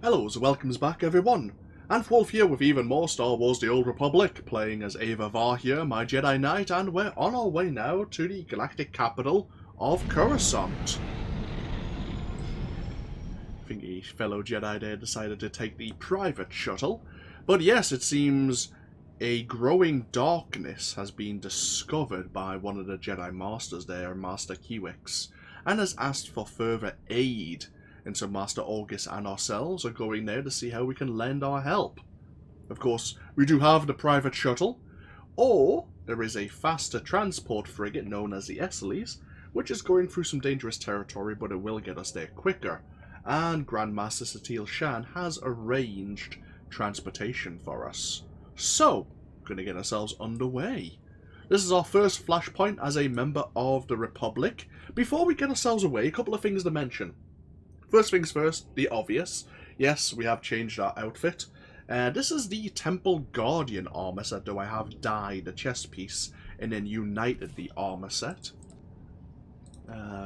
Hello, and welcomes back everyone. And Wolf here with even more Star Wars The Old Republic, playing as Aeva Var here, my Jedi Knight, and we're on our way now to the galactic capital of Coruscant. I think a fellow Jedi there decided to take the private shuttle, but yes, it seems a growing darkness has been discovered by one of the Jedi Masters there, Master Kiwix, and has asked for further aid. And so Master August and ourselves are going there to see how we can lend our help. Of course, we do have the private shuttle, or there is a faster transport frigate known as the Esseles, which is going through some dangerous territory, but it will get us there quicker. And Grandmaster Satil Shan has arranged transportation for us. So, we're going to get ourselves underway. This is our first flashpoint as a member of the Republic. Before we get ourselves away, a couple of things to mention. First things first, the obvious. Yes, we have changed our outfit. This is the Temple Guardian armor set, though I have dyed the chest piece and then united the armor set.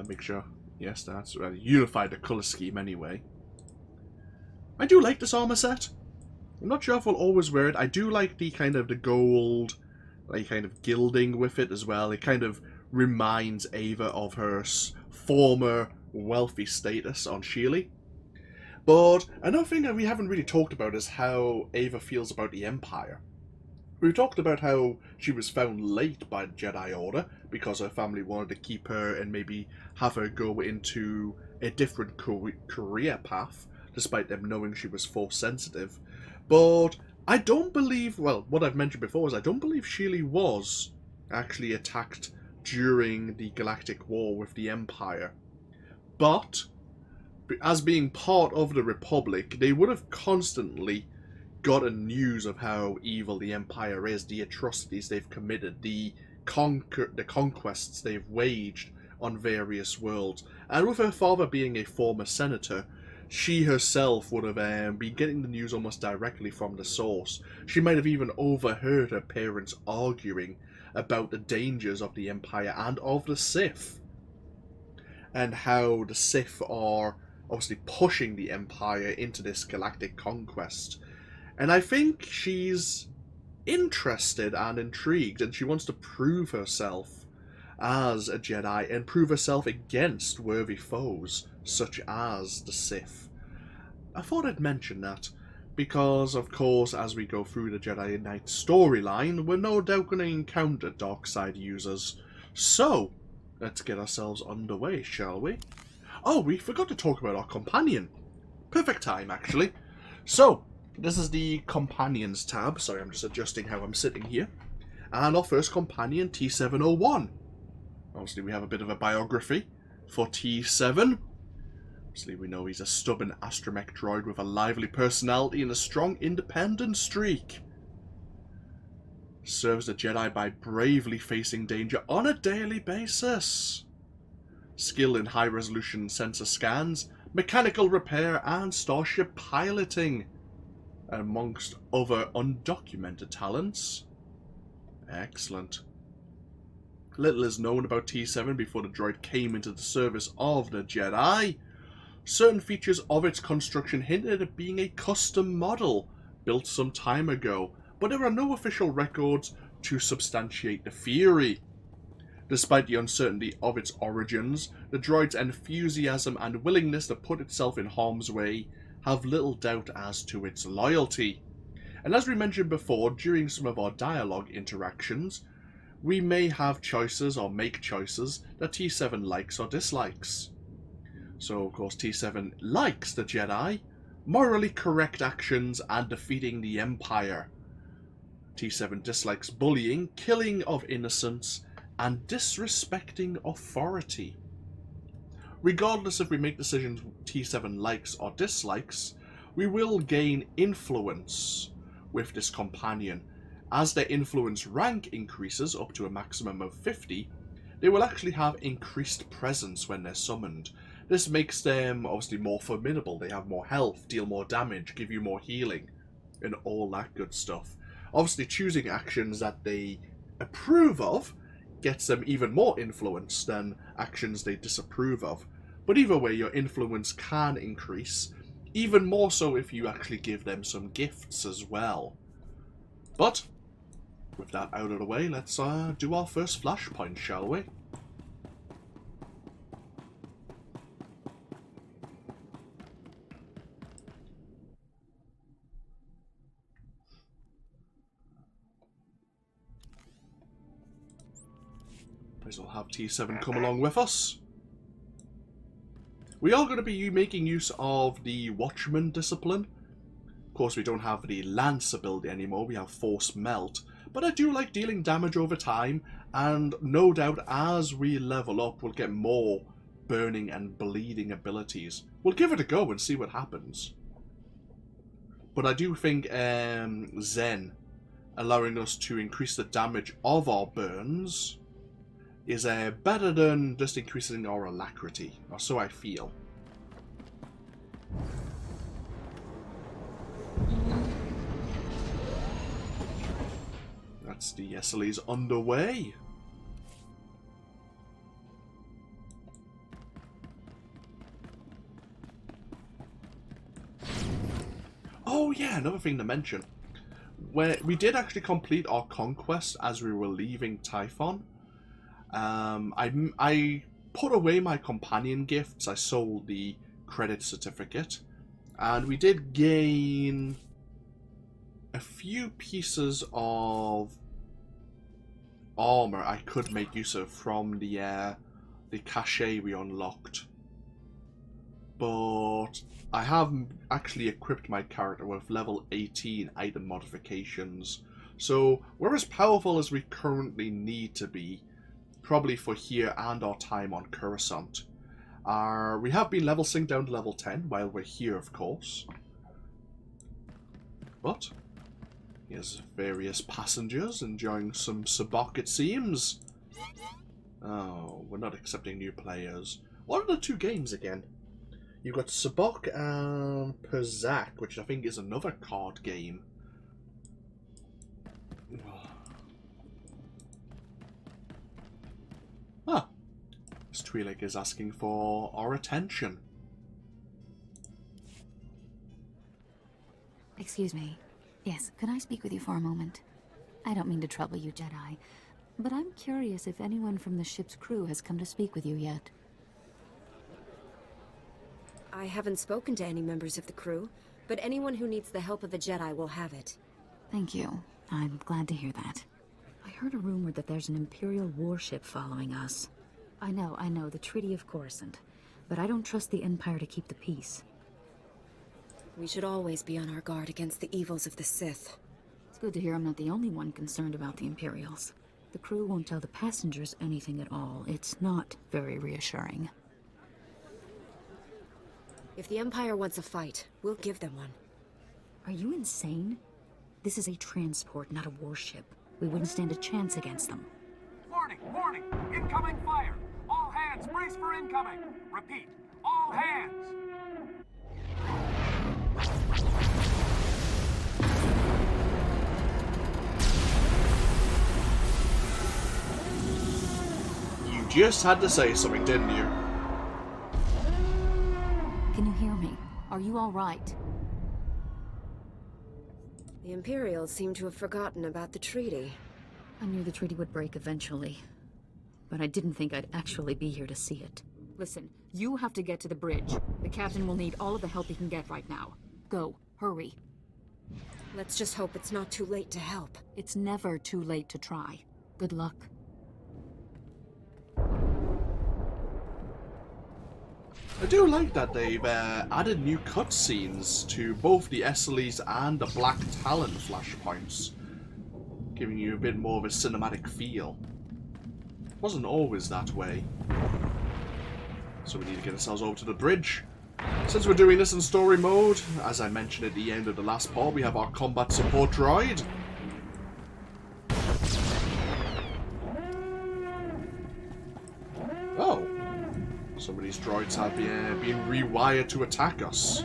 Make sure, yes, that's right. Unified the color scheme anyway. I do like this armor set. I'm not sure if I'll always wear it. I do like the kind of the gold, like kind of gilding with it as well. It kind of reminds Aeva of her former wealthy status on Sheely. But another thing that we haven't really talked about is how Aeva feels about the Empire. We've talked about how she was found late by the Jedi Order because her family wanted to keep her and maybe have her go into a different career path, despite them knowing she was Force sensitive. But I don't believe, well, what I've mentioned before is I don't believe Sheely was actually attacked during the Galactic War with the Empire. But, as being part of the Republic, they would have constantly gotten news of how evil the Empire is, the atrocities they've committed, the conquests they've waged on various worlds. And with her father being a former senator, she herself would have been getting the news almost directly from the source. She might have even overheard her parents arguing about the dangers of the Empire and of the Sith, and how the Sith are obviously pushing the Empire into this galactic conquest. And I think she's interested and intrigued, and she wants to prove herself as a Jedi and prove herself against worthy foes, such as the Sith. I thought I'd mention that, because of course as we go through the Jedi Knight storyline, we're no doubt going to encounter dark side users. So, let's get ourselves underway, shall we? Oh, we forgot to talk about our companion. Perfect time, actually. So, this is the Companions tab. Sorry, I'm just adjusting how I'm sitting here. And our first companion, T701. Obviously, we have a bit of a biography for T7. Obviously, we know he's a stubborn astromech droid with a lively personality and a strong independent streak. Serves the Jedi by bravely facing danger on a daily basis. Skill in high-resolution sensor scans, mechanical repair, and starship piloting, amongst other undocumented talents. Excellent. Little is known about T7 before the droid came into the service of the Jedi. Certain features of its construction hinted at being a custom model, built some time ago, but there are no official records to substantiate the theory. Despite the uncertainty of its origins, the droid's enthusiasm and willingness to put itself in harm's way have little doubt as to its loyalty. And as we mentioned before, during some of our dialogue interactions, we may have choices or make choices that T7 likes or dislikes. So of course T7 likes the Jedi, morally correct actions, and defeating the Empire. T7 dislikes bullying, killing of innocents, and disrespecting authority. Regardless if we make decisions T7 likes or dislikes, we will gain influence with this companion. As their influence rank increases up to a maximum of 50, they will actually have increased presence when they're summoned. This makes them obviously more formidable. They have more health, deal more damage, give you more healing, and all that good stuff. Obviously, choosing actions that they approve of gets them even more influence than actions they disapprove of. But either way, your influence can increase, Even more so if you actually give them some gifts as well. But, with that out of the way, let's do our first flashpoint, shall we? Might as well have T7 come along with us. We are going to be making use of the Watchman discipline. Of course, we don't have the Lance ability anymore, we have Force Melt. But I do like dealing damage over time, and no doubt as we level up, we'll get more burning and bleeding abilities. We'll give it a go and see what happens. But I do think Zen, allowing us to increase the damage of our burns, is better than just increasing our alacrity, or so I feel. That's the Esseles underway. Oh yeah, another thing to mention. Where we did actually complete our conquest as we were leaving Tython. I put away my companion gifts. I sold the credit certificate, and we did gain a few pieces of armor I could make use of from the cachet we unlocked. But I have actually equipped my character with level 18 item modifications, so we're as powerful as we currently need to be. Probably for here and our time on Coruscant. We have been level synced down to level 10 while we're here, of course. But here's various passengers enjoying some sabacc, it seems. Oh, we're not accepting new players. What are the two games again? You've got sabacc and Perzak, which I think is another card game. Ah, this Twi'lek is asking for our attention. Excuse me. Yes, could I speak with you for a moment? I don't mean to trouble you, Jedi, but I'm curious if anyone from the ship's crew has come to speak with you yet. I haven't spoken to any members of the crew, but anyone who needs the help of a Jedi will have it. Thank you. I'm glad to hear that. I heard a rumor that there's an Imperial warship following us. I know, the Treaty of Coruscant. But I don't trust the Empire to keep the peace. We should always be on our guard against the evils of the Sith. It's good to hear I'm not the only one concerned about the Imperials. The crew won't tell the passengers anything at all. It's not very reassuring. If the Empire wants a fight, we'll give them one. Are you insane? This is a transport, not a warship. We wouldn't stand a chance against them. Warning! Warning! Incoming fire! All hands, brace for incoming! Repeat, all hands! You just had to say something, didn't you? Can you hear me? Are you all right? The Imperials seem to have forgotten about the treaty. I knew the treaty would break eventually, but I didn't think I'd actually be here to see it. Listen, you have to get to the bridge. The captain will need all of the help he can get right now. Go, hurry. Let's just hope it's not too late to help. It's never too late to try. Good luck. I do like that they've added new cutscenes to both the Esseles and the Black Talon flashpoints, giving you a bit more of a cinematic feel. Wasn't always that way. So we need to get ourselves over to the bridge. Since we're doing this in story mode, as I mentioned at the end of the last part, we have our combat support droid. Oh. Some of these droids have been rewired to attack us.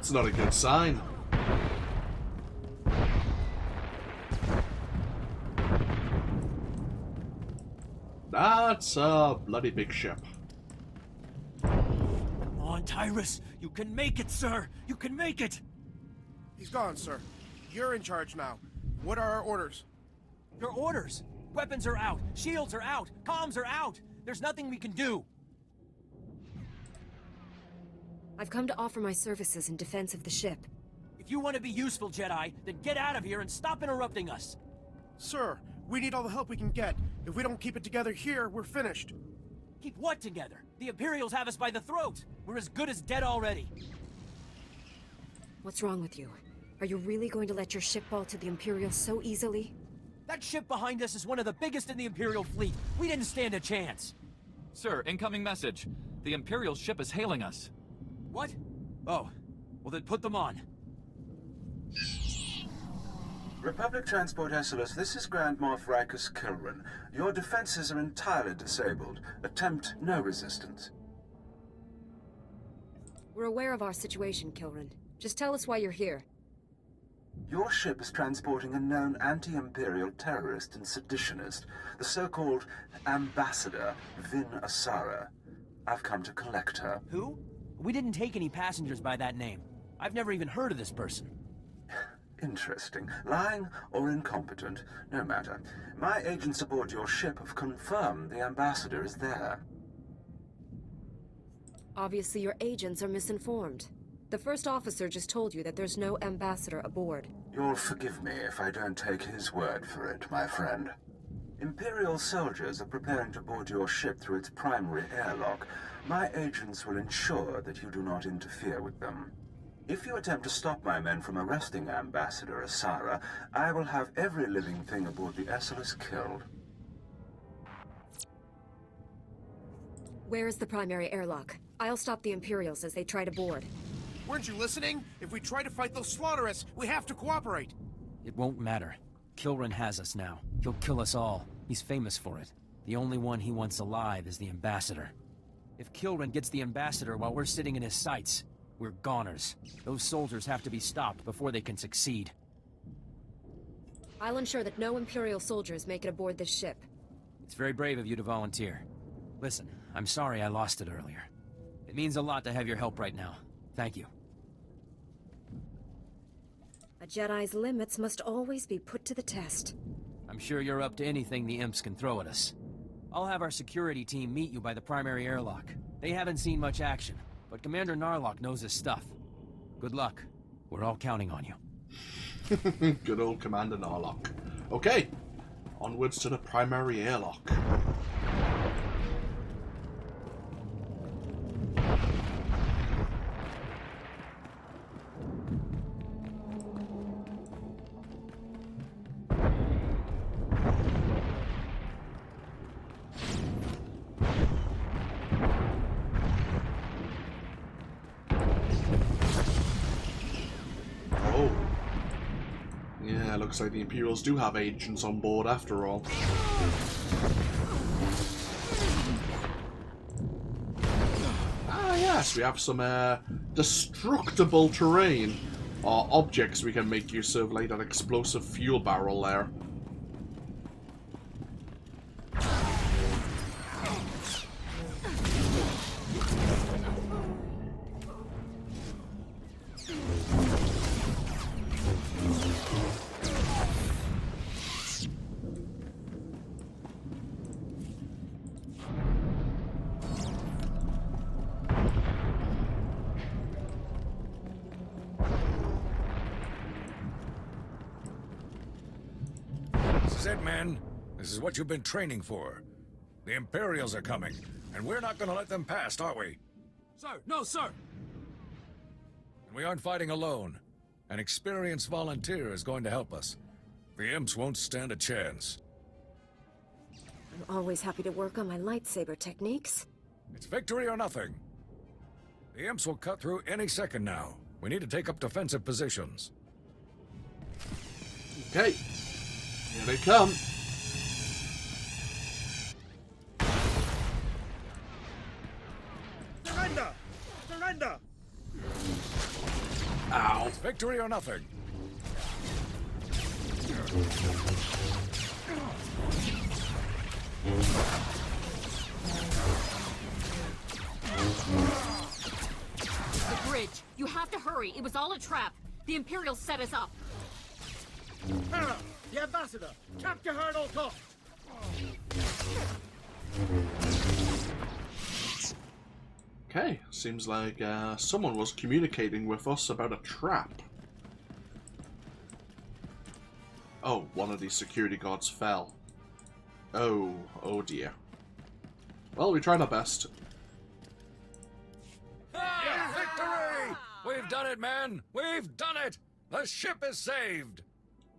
That's not a good sign. That's a bloody big ship. Come on, Tyrus! You can make it, sir! You can make it! He's gone, sir. You're in charge now. What are our orders? Your orders! Weapons are out, shields are out, comms are out! There's nothing we can do! I've come to offer my services in defense of the ship. If you want to be useful, Jedi, then get out of here and stop interrupting us! Sir, we need all the help we can get. If we don't keep it together here, we're finished. Keep what together? The Imperials have us by the throat! We're as good as dead already! What's wrong with you? Are you really going to let your ship fall to the Imperials so easily? That ship behind us is one of the biggest in the Imperial fleet! We didn't stand a chance! Sir, incoming message. The Imperial ship is hailing us. What? Oh. Well then put them on. Republic Transport Esseles, this is Grand Moff Rikus Kilran. Your defenses are entirely disabled. Attempt no resistance. We're aware of our situation, Kilran. Just tell us why you're here. Your ship is transporting a known anti-Imperial terrorist and seditionist, the so-called Ambassador Vin Asara. I've come to collect her. Who? We didn't take any passengers by that name. I've never even heard of this person. Interesting. Lying or incompetent, no matter. My agents aboard your ship have confirmed the Ambassador is there. Obviously your agents are misinformed. The first officer just told you that there's no ambassador aboard. You'll forgive me if I don't take his word for it, my friend. Imperial soldiers are preparing to board your ship through its primary airlock. My agents will ensure that you do not interfere with them. If you attempt to stop my men from arresting Ambassador Asara, I will have every living thing aboard the Esseles killed. Where is the primary airlock? I'll stop the Imperials as they try to board. Weren't you listening? If we try to fight those slaughterists, we have to cooperate. It won't matter. Kilran has us now. He'll kill us all. He's famous for it. The only one he wants alive is the Ambassador. If Kilran gets the Ambassador while we're sitting in his sights, we're goners. Those soldiers have to be stopped before they can succeed. I'll ensure that no Imperial soldiers make it aboard this ship. It's very brave of you to volunteer. Listen, I'm sorry I lost it earlier. It means a lot to have your help right now. Thank you. A Jedi's limits must always be put to the test. I'm sure you're up to anything the imps can throw at us. I'll have our security team meet you by the primary airlock. They haven't seen much action, but Commander Narlock knows his stuff. Good luck. We're all counting on you. Good old Commander Narlock. Okay, onwards to the primary airlock. Looks like the Imperials do have agents on board after all. Ah yes, we have some destructible terrain, or objects we can make use of, like that explosive fuel barrel there. This is it, men. This is what you've been training for. The Imperials are coming, and we're not gonna let them past, are we? Sir, no, sir! And we aren't fighting alone. An experienced volunteer is going to help us. The imps won't stand a chance. I'm always happy to work on my lightsaber techniques. It's victory or nothing. The imps will cut through any second now. We need to take up defensive positions. Okay. Here they come. Surrender! Surrender! Ow. It's victory or nothing. The bridge. You have to hurry. It was all a trap. The Imperials set us up. Hera, the ambassador! Capture her at all costs! Okay, seems like someone was communicating with us about a trap. Oh, one of these security guards fell. Oh dear. Well, we tried our best. Ah, victory! We've done it, man! We've done it! The ship is saved!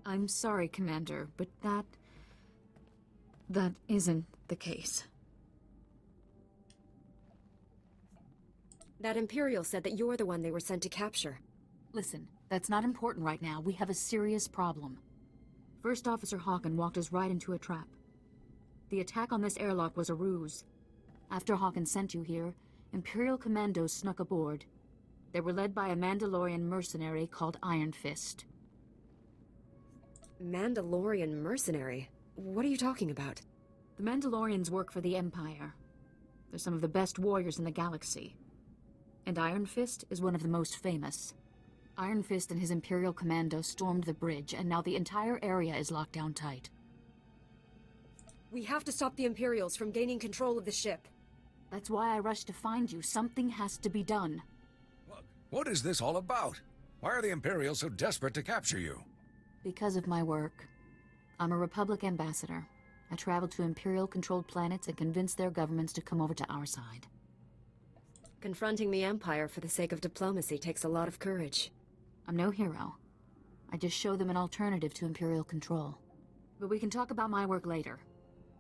I'm sorry, Commander, but that isn't the case. That Imperial said that you're the one they were sent to capture. Listen, that's not important right now. We have a serious problem. First Officer Hawken walked us right into a trap. The attack on this airlock was a ruse. After Hawken sent you here, Imperial commandos snuck aboard. They were led by a Mandalorian mercenary called Iron Fist. Mandalorian mercenary? What are you talking about? The Mandalorians work for the Empire. They're some of the best warriors in the galaxy. And Iron Fist is one of the most famous. Iron Fist and his Imperial commando stormed the bridge, and now the entire area is locked down tight. We have to stop the Imperials from gaining control of the ship. That's why I rushed to find you. Something has to be done. What is this all about? Why are the Imperials so desperate to capture you? Because of my work. I'm a Republic ambassador. I travel to Imperial-controlled planets and convince their governments to come over to our side. Confronting the Empire for the sake of diplomacy takes a lot of courage. I'm no hero. I just show them an alternative to Imperial control. But we can talk about my work later.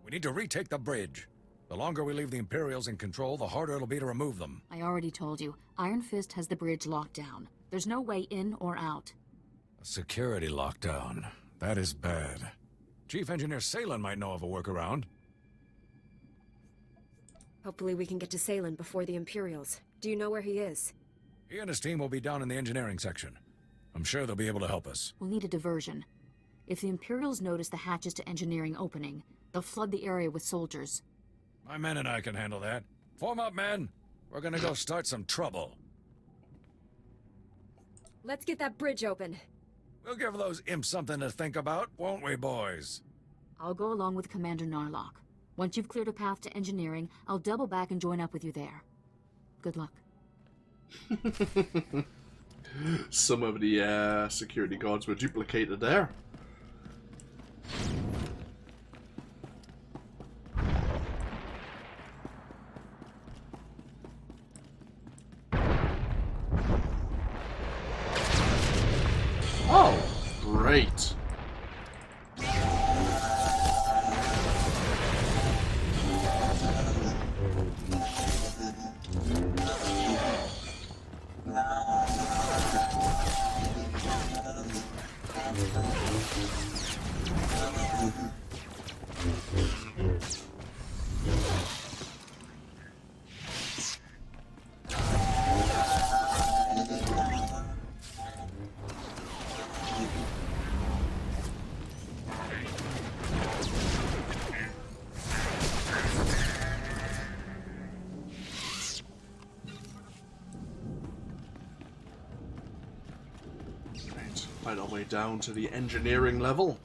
We need to retake the bridge. The longer we leave the Imperials in control, the harder it'll be to remove them. I already told you. Iron Fist has the bridge locked down. There's no way in or out. A security lockdown. That is bad. Chief Engineer Salen might know of a workaround. Hopefully we can get to Salen before the Imperials. Do you know where he is? He and his team will be down in the engineering section. I'm sure they'll be able to help us. We'll need a diversion. If the Imperials notice the hatches to engineering opening, they'll flood the area with soldiers. My men and I can handle that. Form up, men! We're gonna go start some trouble. Let's get that bridge open. We'll give those imps something to think about, won't we, boys? I'll go along with Commander Narlock. Once you've cleared a path to engineering, I'll double back and join up with you there. Good luck. Some of the security guards were duplicated there. Oh, great. Find our way down to the engineering level.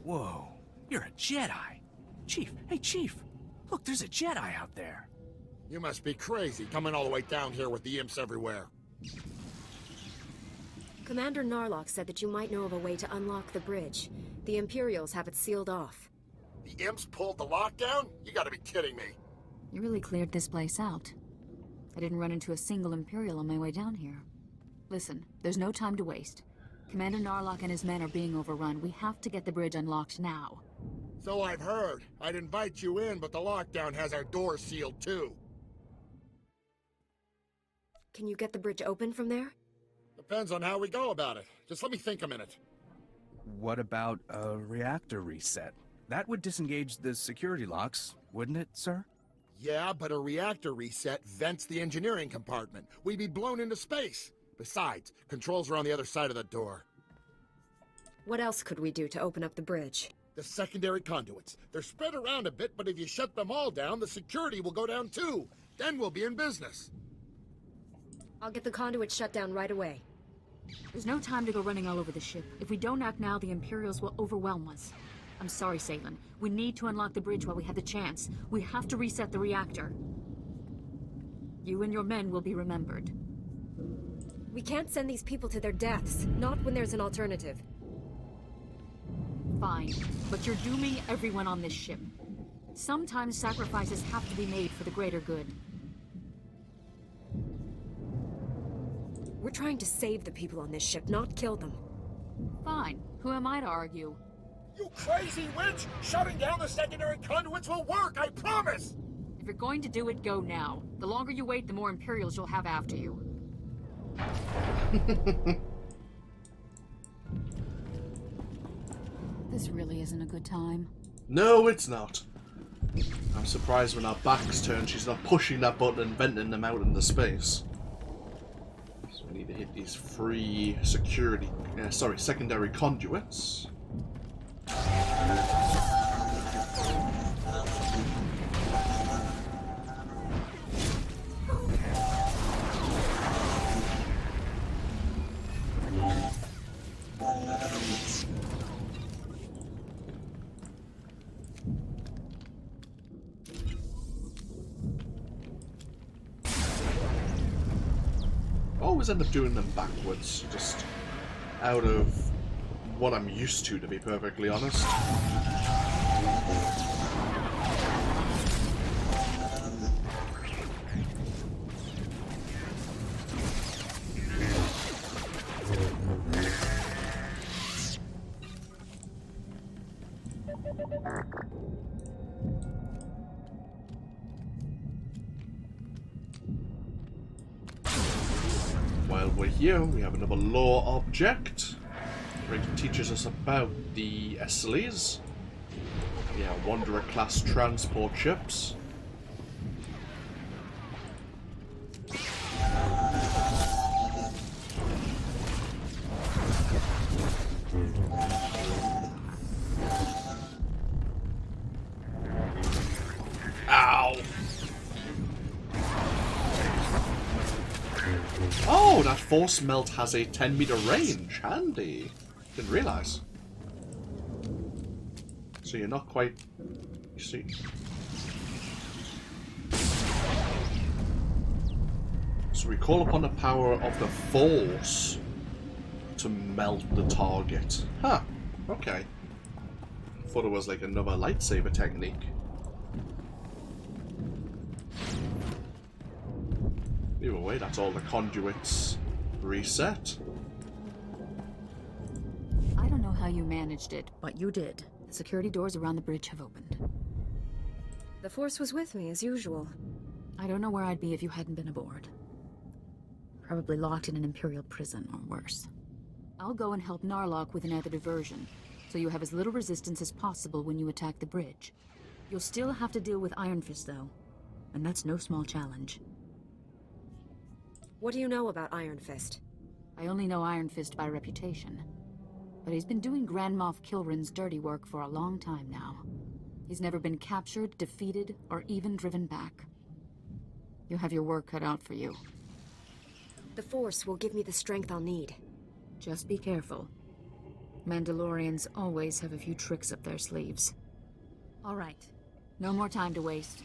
Whoa, you're a Jedi. Chief, hey Chief, look, there's a Jedi out there. You must be crazy, coming all the way down here with the imps everywhere. Commander Narlock said that you might know of a way to unlock the bridge. The Imperials have it sealed off. The imps pulled the lockdown? You gotta be kidding me. You really cleared this place out. I didn't run into a single Imperial on my way down here. Listen, there's no time to waste. Commander Narlock and his men are being overrun. We have to get the bridge unlocked now. So I've heard. I'd invite you in, but the lockdown has our doors sealed too. Can you get the bridge open from there? Depends on how we go about it. Just let me think a minute. What about a reactor reset? That would disengage the security locks, wouldn't it, sir? Yeah, but a reactor reset vents the engineering compartment. We'd be blown into space. Besides, controls are on the other side of the door. What else could we do to open up the bridge? The secondary conduits. They're spread around a bit, but if you shut them all down, the security will go down too. Then we'll be in business. I'll get the conduit shut down right away. There's no time to go running all over the ship. If we don't act now, the Imperials will overwhelm us. I'm sorry, Salen. We need to unlock the bridge while we have the chance. We have to reset the reactor. You and your men will be remembered. We can't send these people to their deaths, not when there's an alternative. Fine, but you're dooming everyone on this ship. Sometimes sacrifices have to be made for the greater good. We're trying to save the people on this ship, not kill them. Fine. Who am I to argue? You crazy witch! Shutting down the secondary conduits will work, I promise! If you're going to do it, go now. The longer you wait, the more Imperials you'll have after you. This really isn't a good time. No, it's not. I'm surprised when our back's turned she's not pushing that button and venting them out into space. So we need to hit these free secondary conduits. Always end up doing them backwards, just out of what I'm used to be perfectly honest. While we're here, we have another lore object. It teaches us about the Esseles. Yeah, Wanderer class transport ships. Ow! Oh, that force melt has a 10-meter range. Handy. Didn't realize. So you're not quite... You see... So we call upon the power of the force to melt the target. Huh. Okay. Thought it was like another lightsaber technique. Either way, that's all the conduits reset. I don't know how you managed it, but you did. The security doors around the bridge have opened. The Force was with me, as usual. I don't know where I'd be if you hadn't been aboard. Probably locked in an Imperial prison, or worse. I'll go and help Narlock with another diversion, so you have as little resistance as possible when you attack the bridge. You'll still have to deal with Iron Fist, though, and that's no small challenge. What do you know about Iron Fist? I only know Iron Fist by reputation. But he's been doing Grand Moff Kilrin's dirty work for a long time now. He's never been captured, defeated, or even driven back. You have your work cut out for you. The Force will give me the strength I'll need. Just be careful. Mandalorians always have a few tricks up their sleeves. All right. No more time to waste.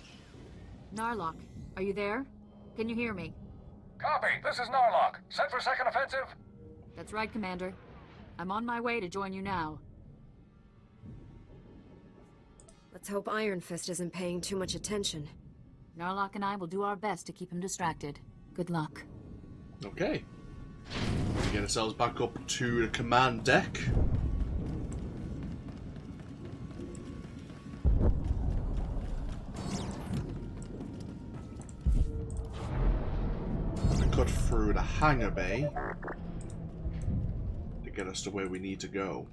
Narlock, are you there? Can you hear me? Copy. This is Narlock. Set for second offensive? That's right, Commander. I'm on my way to join you now. Let's hope Iron Fist isn't paying too much attention. Narlock and I will do our best to keep him distracted. Good luck. Okay. We get ourselves back up to the command deck. We cut through the hangar bay to get us to where we need to go.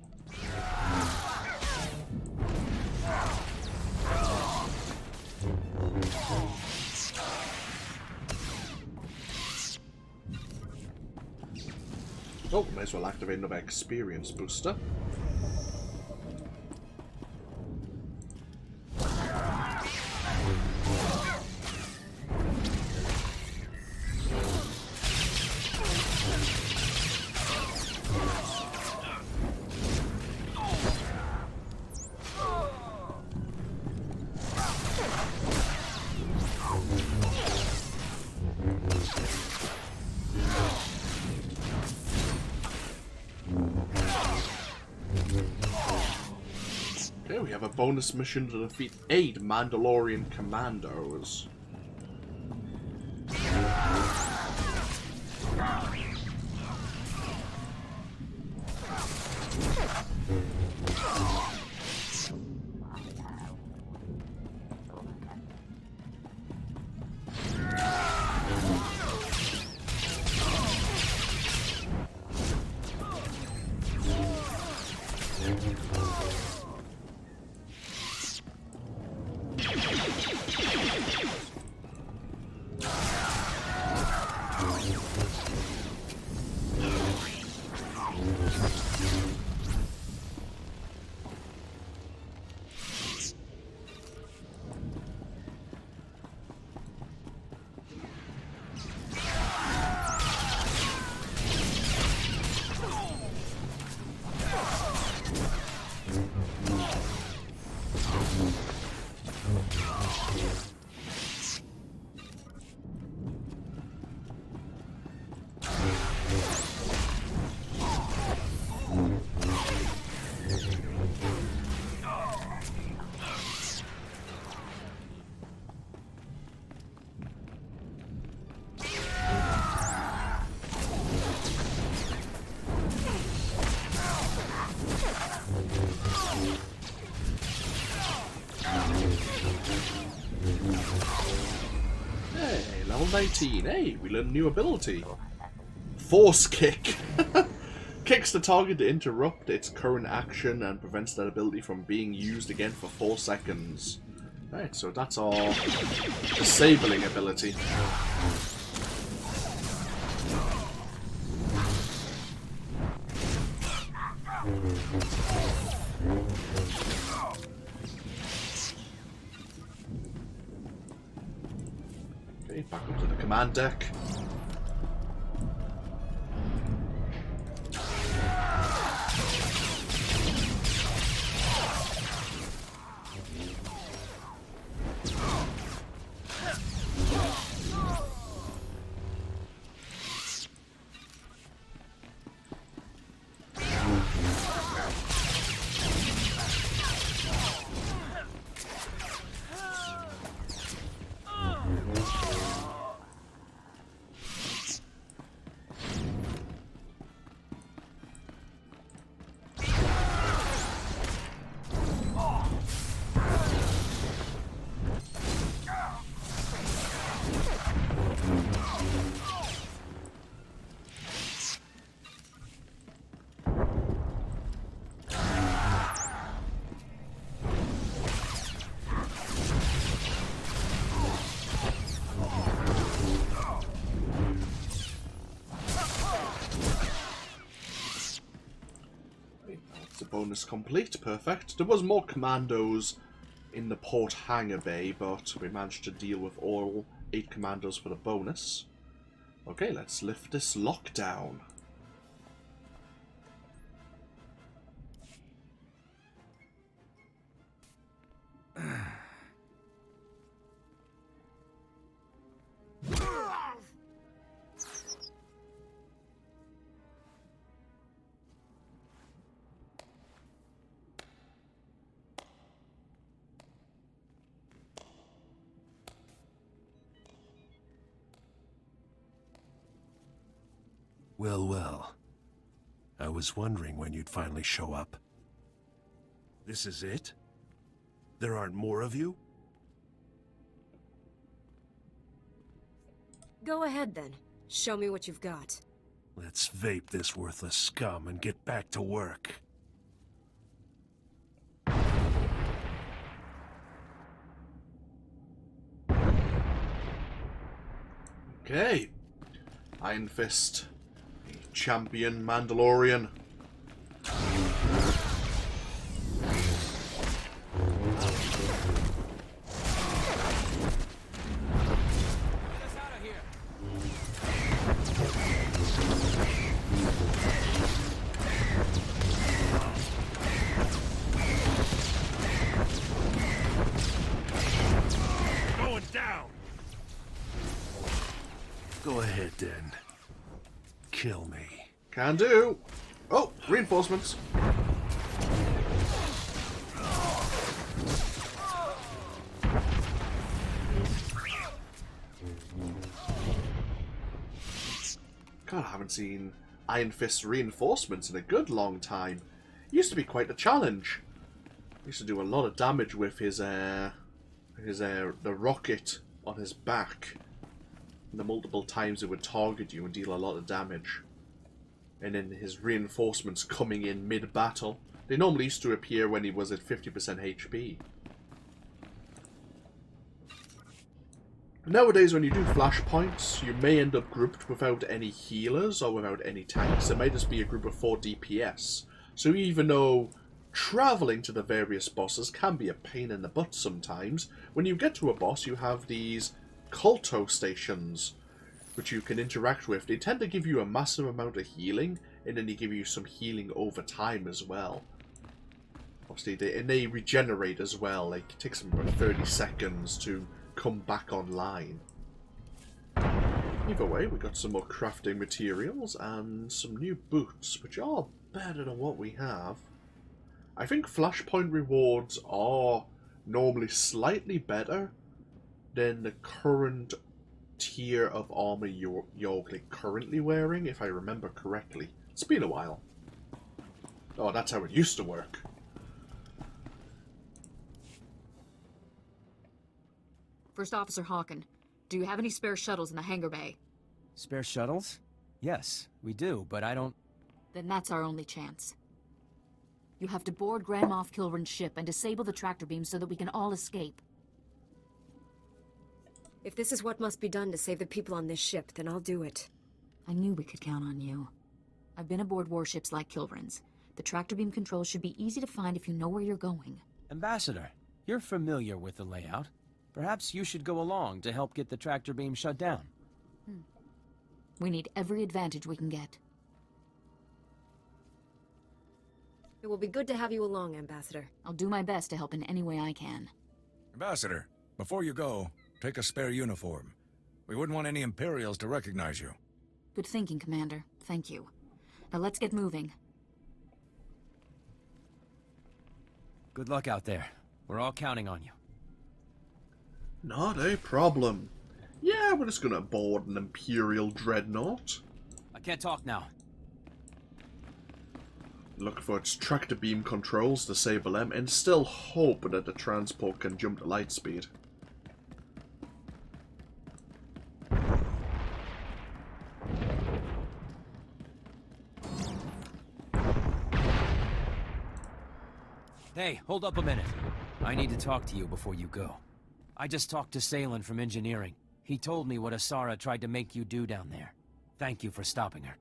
Oh, may as well activate another experience booster. Okay, we have a bonus mission to defeat 8 Mandalorian commandos. Hey, level 19. Hey, we learned a new ability. Force Kick. Kicks the target to interrupt its current action and prevents that ability from being used again for 4 seconds. Right, so that's our disabling ability. Okay, back up to the command deck. Bonus complete, perfect. There was more commandos in the port hangar bay, but we managed to deal with all 8 commandos for the bonus. Okay, let's lift this lockdown. Well, well. I was wondering when you'd finally show up. This is it? There aren't more of you? Go ahead then. Show me what you've got. Let's vape this worthless scum and get back to work. Okay. Iron Fist. A champion Mandalorian. Going down! Go ahead then. Kill me. Can do. Oh, reinforcements. God, I haven't seen Iron Fist reinforcements in a good long time. Used to be quite a challenge. Used to do a lot of damage with the rocket on his back. And the multiple times it would target you and deal a lot of damage. And then his reinforcements coming in mid-battle. They normally used to appear when he was at 50% HP. Nowadays, when you do flashpoints, you may end up grouped without any healers or without any tanks. It may just be a group of 4 DPS. So even though travelling to the various bosses can be a pain in the butt sometimes, when you get to a boss, you have these Culto stations, which you can interact with. They tend to give you a massive amount of healing, and then they give you some healing over time as well. Obviously, they regenerate as well. Like, it takes them about 30 seconds to come back online. Either way, we got some more crafting materials and some new boots, which are better than what we have. I think flashpoint rewards are normally slightly better than the current tier of armor you're like, currently wearing, if I remember correctly. It's been a while. Oh, that's how it used to work. First Officer Hawken, do you have any spare shuttles in the hangar bay? Spare shuttles? Yes, we do, but I don't... Then that's our only chance. You have to board Grand Moff Kilrin's ship and disable the tractor beam so that we can all escape. If this is what must be done to save the people on this ship, then I'll do it. I knew we could count on you. I've been aboard warships like Kilrin's. The tractor beam controls should be easy to find if you know where you're going. Ambassador, you're familiar with the layout. Perhaps you should go along to help get the tractor beam shut down. We need every advantage we can get. It will be good to have you along, Ambassador. I'll do my best to help in any way I can. Ambassador, before you go, take a spare uniform. We wouldn't want any Imperials to recognize you. Good thinking, Commander. Thank you. Now let's get moving. Good luck out there. We're all counting on you. Not a problem. Yeah, we're just gonna board an Imperial dreadnought. I can't talk now. Look for its tractor beam controls, disable them, and still hope that the transport can jump to light speed. Hey, hold up a minute. I need to talk to you before you go. I just talked to Salen from engineering. He told me what Asara tried to make you do down there. Thank you for stopping her.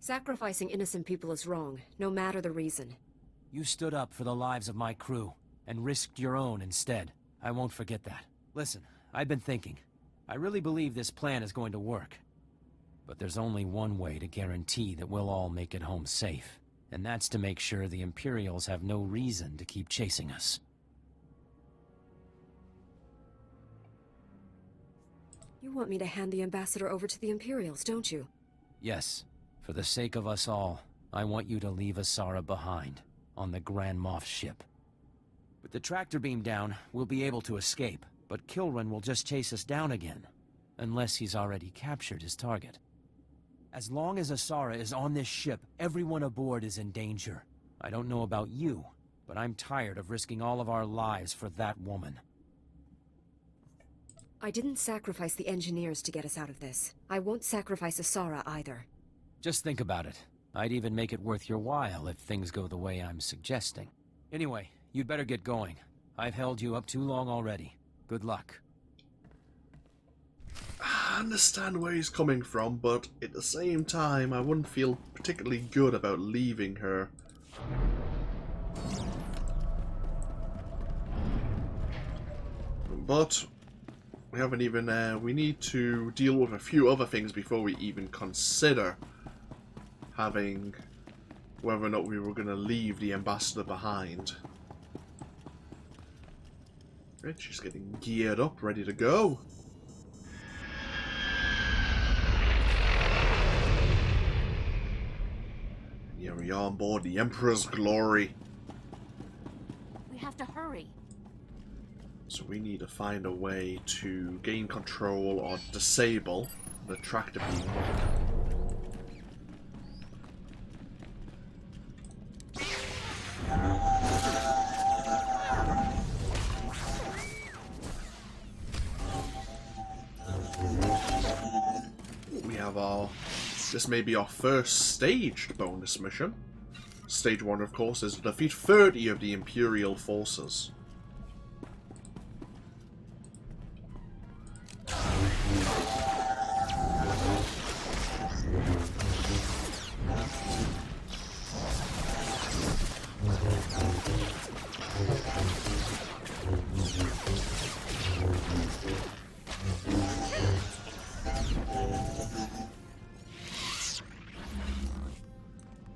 Sacrificing innocent people is wrong, no matter the reason. You stood up for the lives of my crew, and risked your own instead. I won't forget that. Listen, I've been thinking. I really believe this plan is going to work. But there's only one way to guarantee that we'll all make it home safe. And that's to make sure the Imperials have no reason to keep chasing us. You want me to hand the Ambassador over to the Imperials, don't you? Yes. For the sake of us all, I want you to leave Asara behind, on the Grand Moff ship. With the tractor beam down, we'll be able to escape, but Kilran will just chase us down again. Unless he's already captured his target. As long as Asara is on this ship, everyone aboard is in danger. I don't know about you, but I'm tired of risking all of our lives for that woman. I didn't sacrifice the engineers to get us out of this. I won't sacrifice Asara either. Just think about it. I'd even make it worth your while if things go the way I'm suggesting. Anyway, you'd better get going. I've held you up too long already. Good luck. I understand where he's coming from, but at the same time, I wouldn't feel particularly good about leaving her. But we haven't even, we need to deal with a few other things before we even consider having whether or not we were going to leave the ambassador behind. Right, she's getting geared up, ready to go. Yeah, we are on board the Emperor's Glory. We have to hurry. So we need to find a way to gain control or disable the tractor beam. We have our... This may be our first staged bonus mission. Stage 1, of course, is to defeat 30 of the Imperial forces.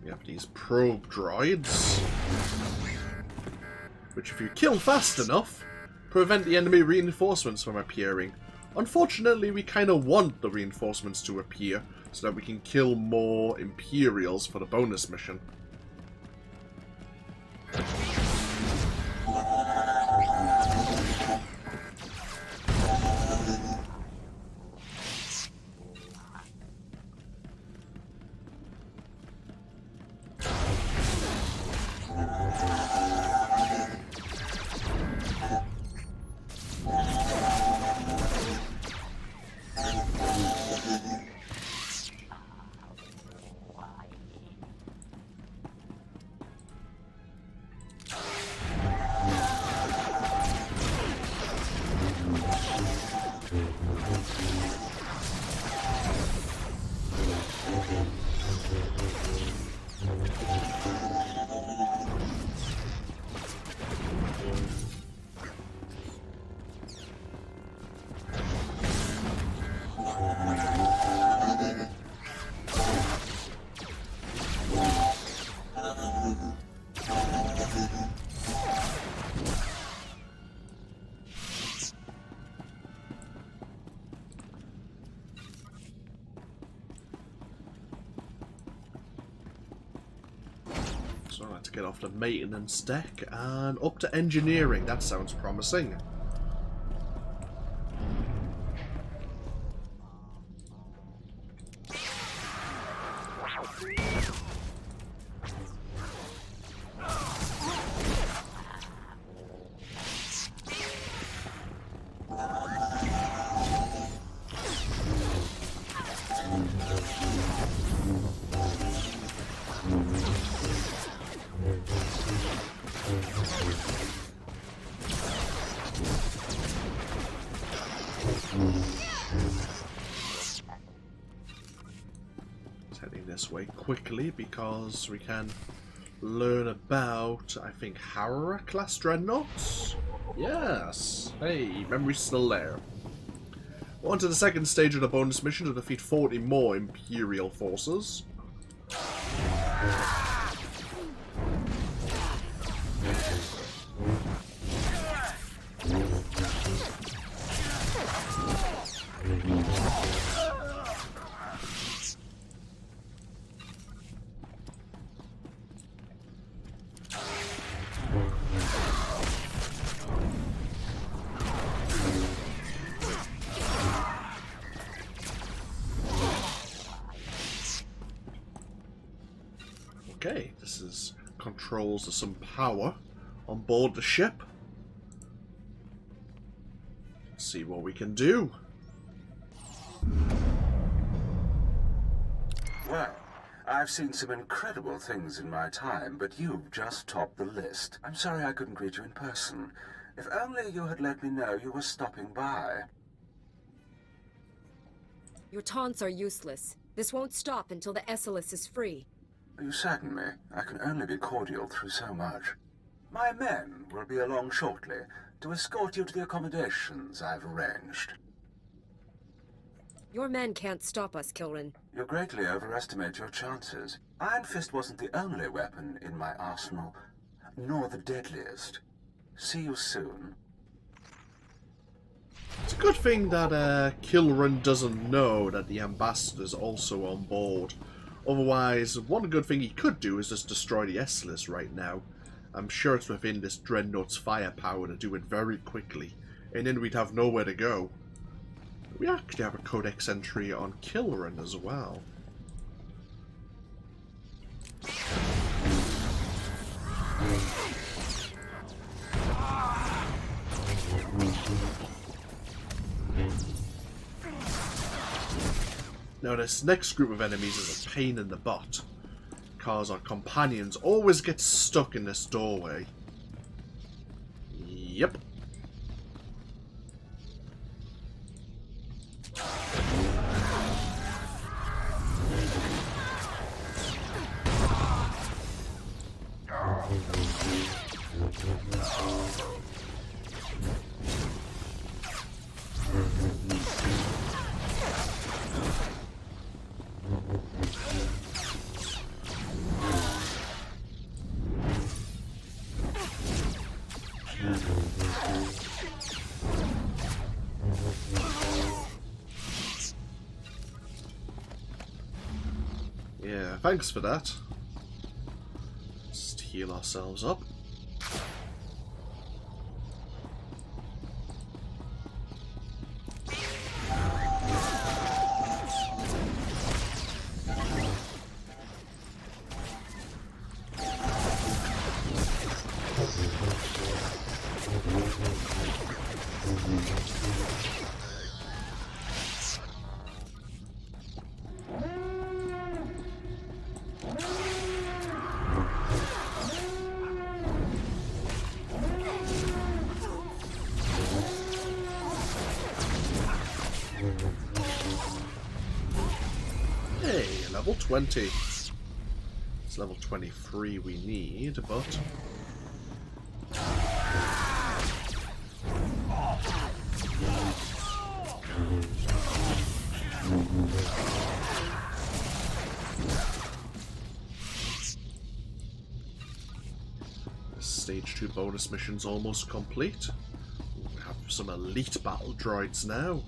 We have these probe droids, which if you kill fast enough, prevent the enemy reinforcements from appearing. Unfortunately, we kind of want the reinforcements to appear so that we can kill more Imperials for the bonus mission. So I have to get off the maintenance deck and up to engineering. That sounds promising. Heading this way quickly because we can learn about, I think, Harrower class dreadnoughts? Yes! Hey, memory's still there. On to the second stage of the bonus mission to defeat 40 more Imperial forces. uses controls to some power on board the ship. Let's see what we can do. Well, I've seen some incredible things in my time, but you've just topped the list. I'm sorry I couldn't greet you in person. If only you had let me know you were stopping by. Your taunts are useless. This won't stop until the Esseles is free. You sadden me. I can only be cordial through so much. My men will be along shortly to escort you to the accommodations I've arranged. Your men can't stop us, Kilrin. You greatly overestimate your chances. Iron Fist wasn't the only weapon in my arsenal, nor the deadliest. See you soon. It's a good thing that Kilrin doesn't know that the ambassador's also on board. Otherwise, one good thing he could do is just destroy the Esseles right now. I'm sure it's within this dreadnought's firepower to do it very quickly, and then we'd have nowhere to go. We actually have a codex entry on Kilrin as well. Now this next group of enemies is a pain in the butt, because our companions always get stuck in this doorway. Yep. Yeah, thanks for that. Just heal ourselves up. Hey, level 20. It's level 23 we need, but... The stage 2 bonus mission's almost complete. We have some elite battle droids now.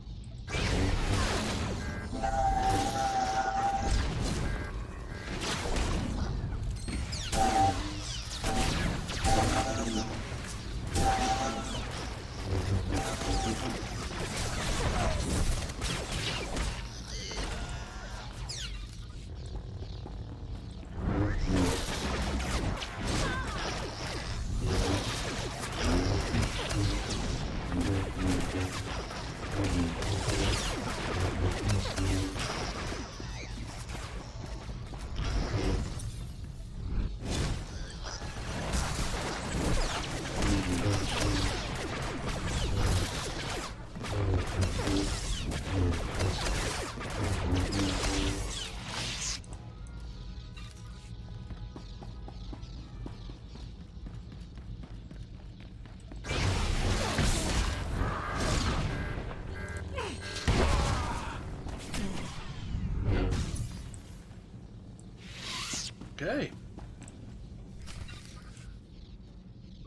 Okay.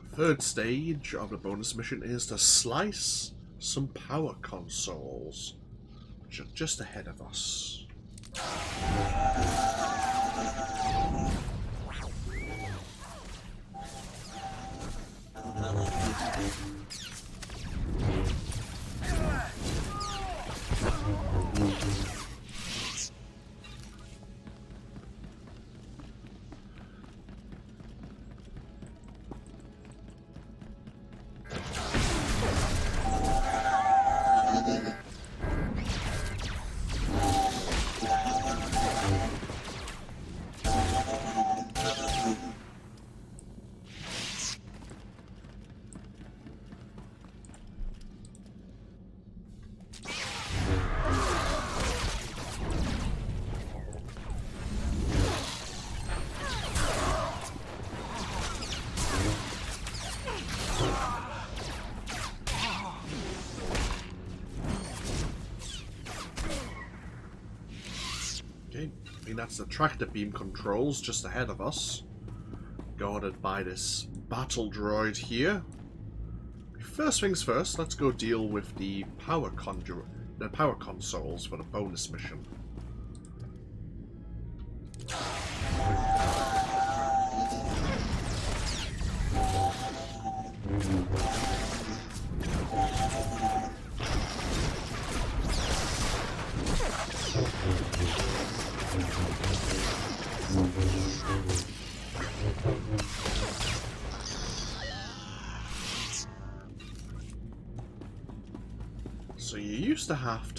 The third stage of the bonus mission is to slice some power consoles, which are just ahead of us. that's the tractor beam controls just ahead of us. Guarded by this battle droid here. First things first, let's go deal with the power consoles for the bonus mission. So you used to have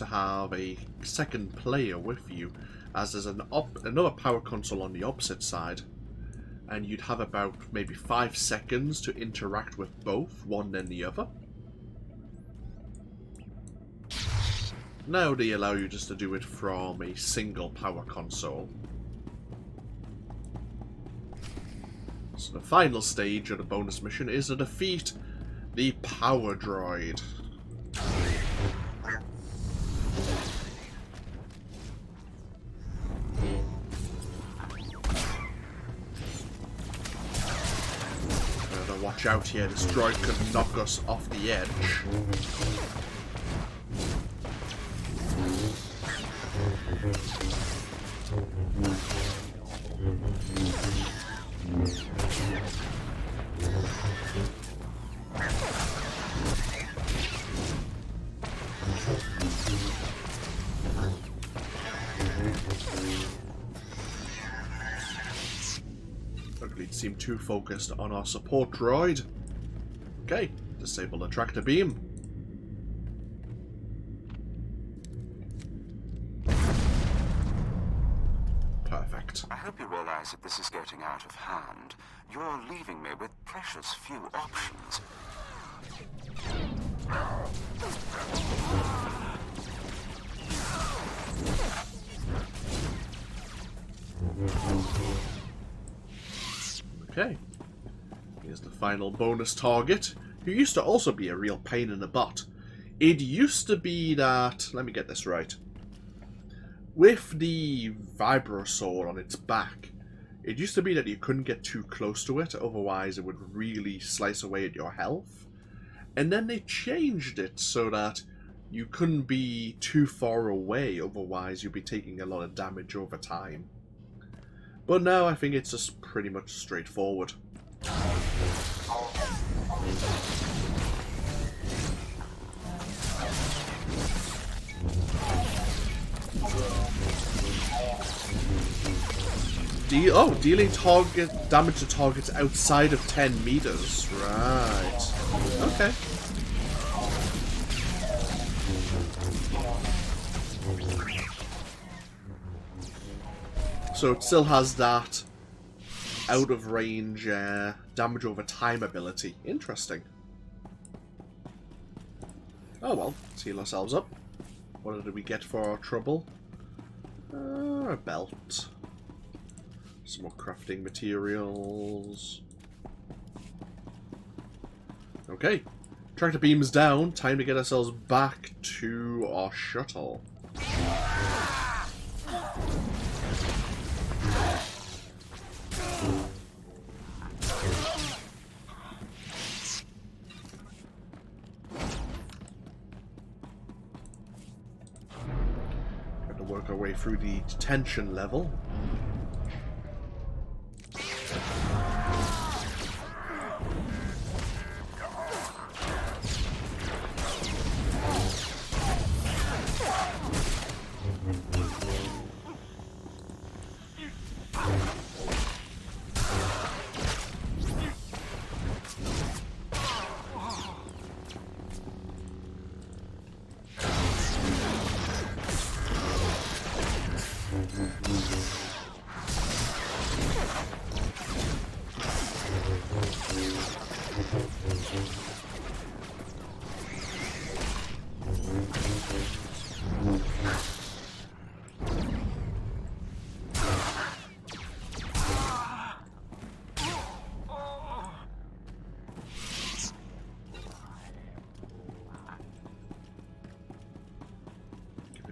a second player with you, as there's another power console on the opposite side, and you'd have about maybe 5 seconds to interact with both, one then the other. Now they allow you just to do it from a single power console. So the final stage of the bonus mission is to defeat the power droid. Watch out here, this droid could knock us off the edge. Luckily, it seemed too focused on our support droid. Okay, disable the tractor beam. Perfect. I hope you realize that this is getting out of hand. You're leaving me with precious few options. Okay. Here's the final bonus target, who used to also be a real pain in the butt. It used to be that... let me get this right. With the Vibrosaur on its back, it used to be that you couldn't get too close to it, otherwise it would really slice away at your health. And then they changed it so that you couldn't be too far away, otherwise you'd be taking a lot of damage over time. But now I think it's just pretty much straightforward. Dealing damage to targets outside of 10 meters. Right. Okay. So it still has that out of range damage over time ability. Interesting. Oh well, let's heal ourselves up. What did we get for our trouble? A belt. Some more crafting materials. Okay. Tractor beam's down. Time to get ourselves back to our shuttle. Got to work our way through the detention level.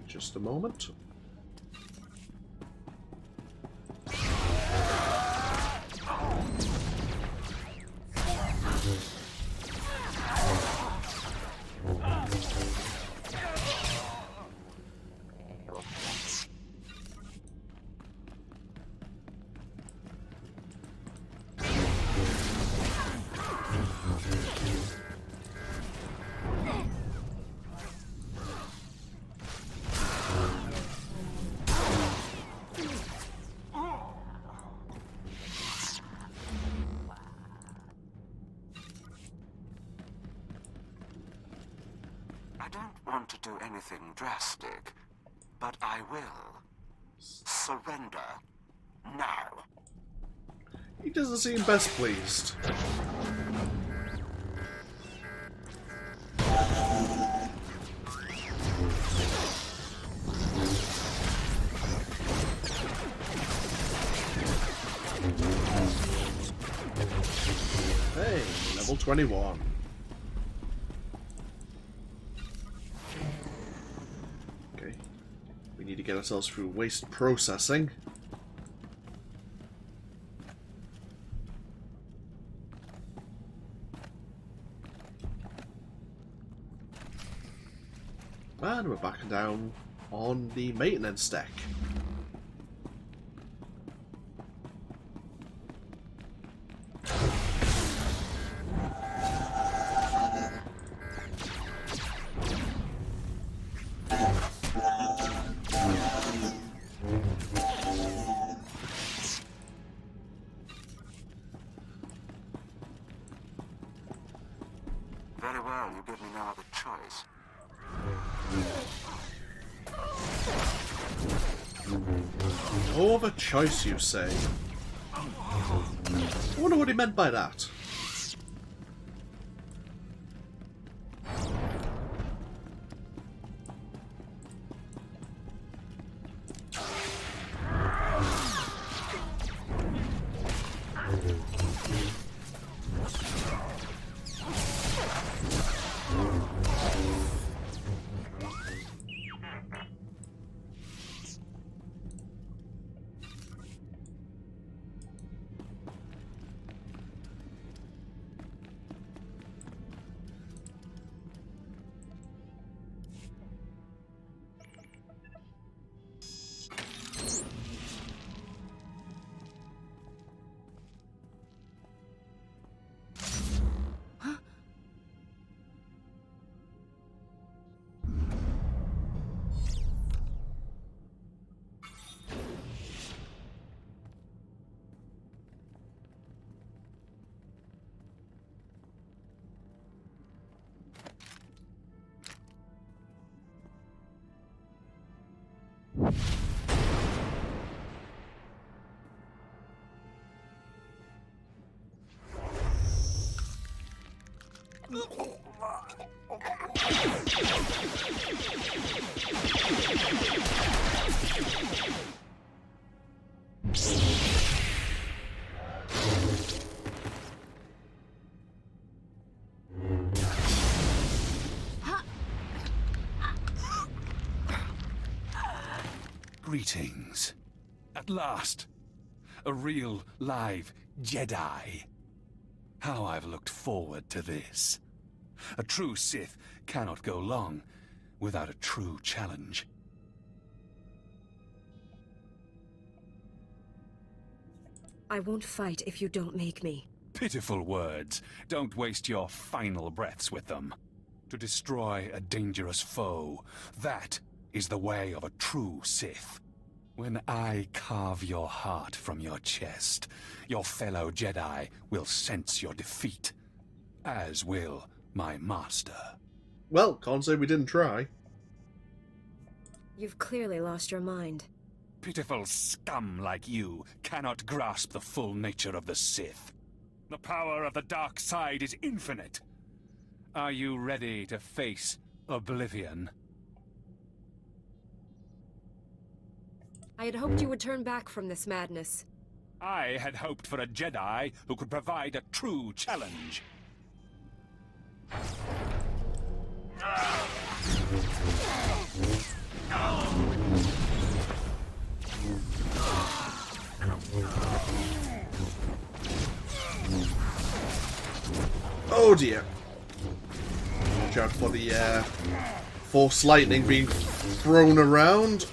Just a moment. don't want to do anything drastic, but I will. Surrender. Now. He doesn't seem best pleased. Hey, level 21. Okay. We need to get ourselves through waste processing. And we're back down on the maintenance deck. Very well, you give me no other choice. No other choice, you say? I wonder what he meant by that. Greetings. At last. A real, live Jedi. How I've looked forward to this. A true Sith cannot go long without a true challenge. I won't fight if you don't make me. Pitiful words. Don't waste your final breaths with them. To destroy a dangerous foe, that is the way of a true Sith. When I carve your heart from your chest, your fellow Jedi will sense your defeat, as will my master. Well, can't say we didn't try. You've clearly lost your mind. Pitiful scum like you cannot grasp the full nature of the Sith. The power of the dark side is infinite. Are you ready to face oblivion? I had hoped you would turn back from this madness. I had hoped for a Jedi who could provide a true challenge. Oh dear. Watch out for the force lightning being thrown around.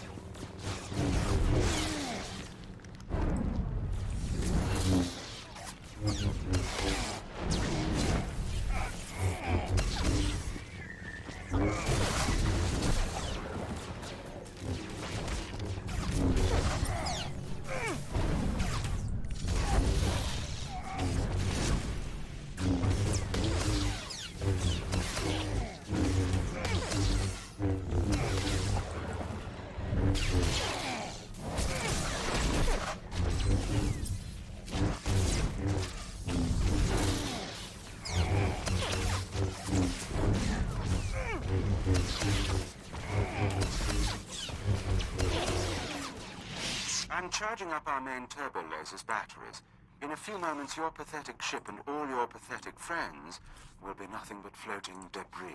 charging up our main turbo lasers batteries. In a few moments, your pathetic ship and all your pathetic friends will be nothing but floating debris.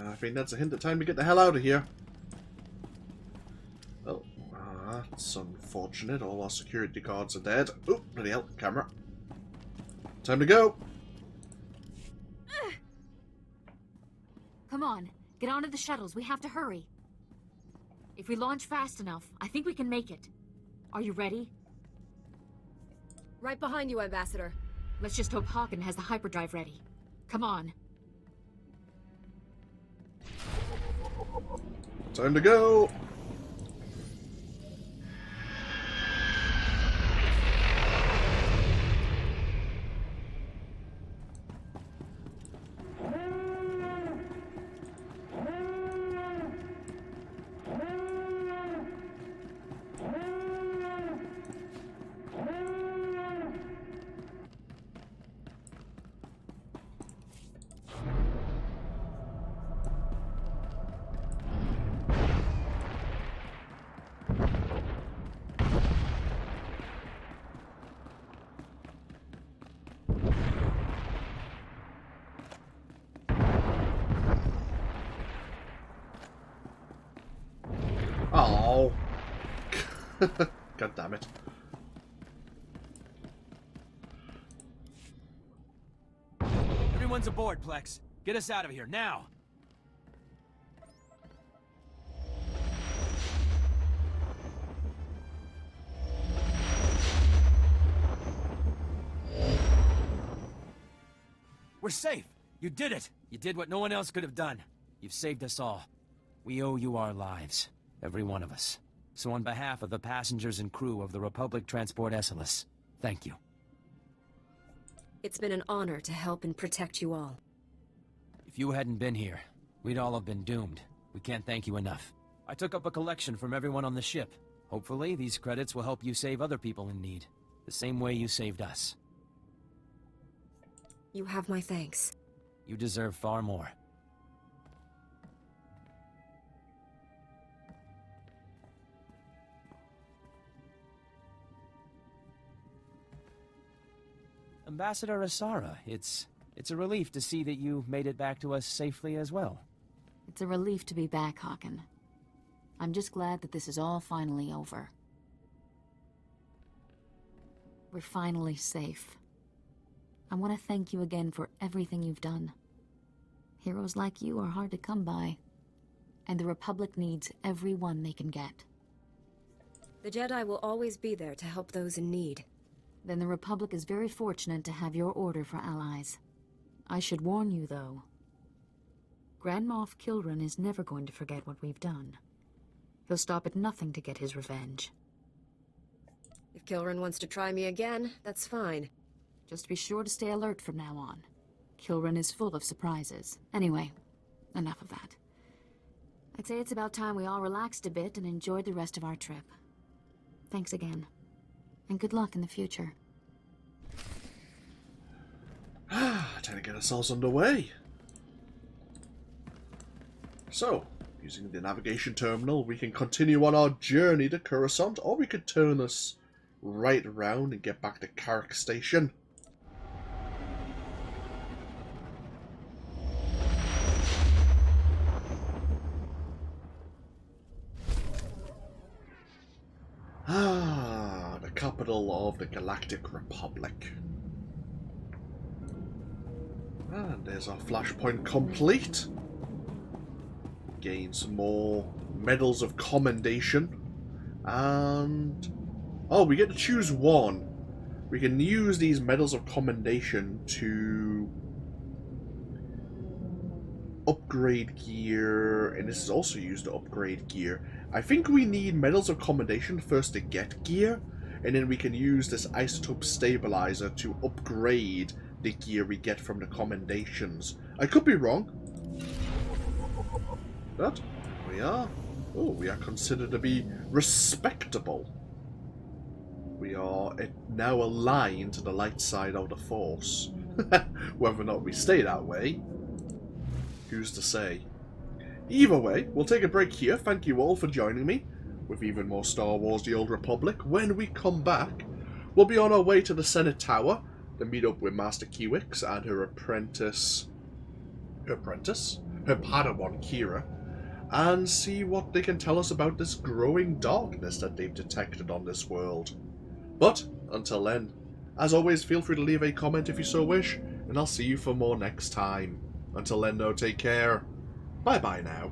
I think that's a hint of time to get the hell out of here. Oh, that's unfortunate. All our security guards are dead. Oh, bloody hell, camera. Time to go. Come on, get onto the shuttles. We have to hurry. If we launch fast enough, I think we can make it. Are you ready? Right behind you, Ambassador. Let's just hope Hawken has the hyperdrive ready. Come on. Time to go. Oh. God damn it. Everyone's aboard, Plex. Get us out of here, now! We're safe! You did it! You did what no one else could have done. You've saved us all. We owe you our lives. Every one of us. So on behalf of the passengers and crew of the Republic Transport Esseles, thank you. It's been an honor to help and protect you all. If you hadn't been here, we'd all have been doomed. We can't thank you enough. I took up a collection from everyone on the ship. Hopefully, these credits will help you save other people in need, the same way you saved us. You have my thanks. You deserve far more. Ambassador Asara, it's a relief to see that you made it back to us safely as well. It's a relief to be back, Hawken. I'm just glad that this is all finally over. We're finally safe. I want to thank you again for everything you've done. Heroes like you are hard to come by, and the Republic needs every one they can get. The Jedi will always be there to help those in need. Then the Republic is very fortunate to have your order for allies. I should warn you, though. Grand Moff Kilran is never going to forget what we've done. He'll stop at nothing to get his revenge. If Kilran wants to try me again, that's fine. Just be sure to stay alert from now on. Kilran is full of surprises. Anyway, enough of that. I'd say it's about time we all relaxed a bit and enjoyed the rest of our trip. Thanks again. And good luck in the future. Time to get ourselves underway. So, using the navigation terminal, we can continue on our journey to Coruscant, or we could turn us right around and get back to Carrick Station. The capital of the Galactic Republic. And there's our flashpoint complete. Gain some more medals of commendation. And... oh, we get to choose one. We can use these medals of commendation to upgrade gear, and this is also used to upgrade gear. I think we need medals of commendation first to get gear, and then we can use this isotope stabilizer to upgrade the gear we get from the commendations. I could be wrong. But we are. Oh, we are considered to be respectable. We are now aligned to the light side of the Force. Whether or not we stay that way, who's to say? Either way, we'll take a break here. Thank you all for joining me. with even more Star Wars The Old Republic. When we come back, we'll be on our way to the Senate Tower to meet up with Master Kiwix and her apprentice? Her Padawan Kira, and see what they can tell us about this growing darkness that they've detected on this world. But, until then, as always, feel free to leave a comment if you so wish, and I'll see you for more next time. Until then, though, take care. Bye-bye now.